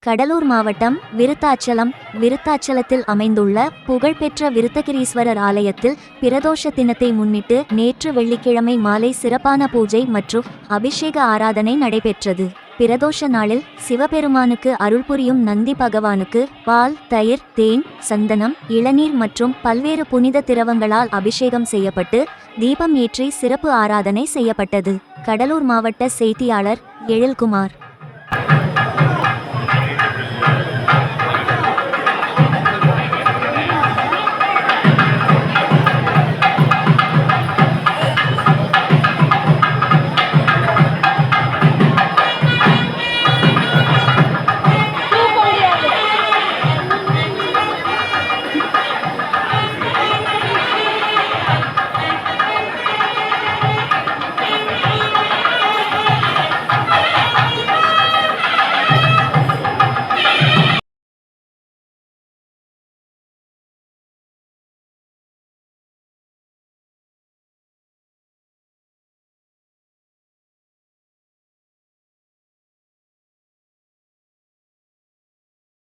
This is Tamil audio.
கடலூர் மாவட்டம் விருத்தாச்சலம். விருத்தாச்சலத்தில் அமைந்துள்ள புகழ்பெற்ற விருத்தகிரீஸ்வரர் ஆலயத்தில் பிரதோஷ தினத்தை முன்னிட்டு நேற்று வெள்ளிக்கிழமை மாலை சிறப்பான பூஜை மற்றும் அபிஷேக ஆராதனை நடைபெற்றது. பிரதோஷ நாளில் சிவபெருமானுக்கு அருள் புரியும் நந்தி பகவானுக்கு பால், தயிர், தேன், சந்தனம், இளநீர் மற்றும் பல்வேறு புனித திரவங்களால் அபிஷேகம் செய்யப்பட்டு தீபம் ஏற்றி சிறப்பு ஆராதனை செய்யப்பட்டது. கடலூர் மாவட்ட செய்தியாளர் எழில்குமார்.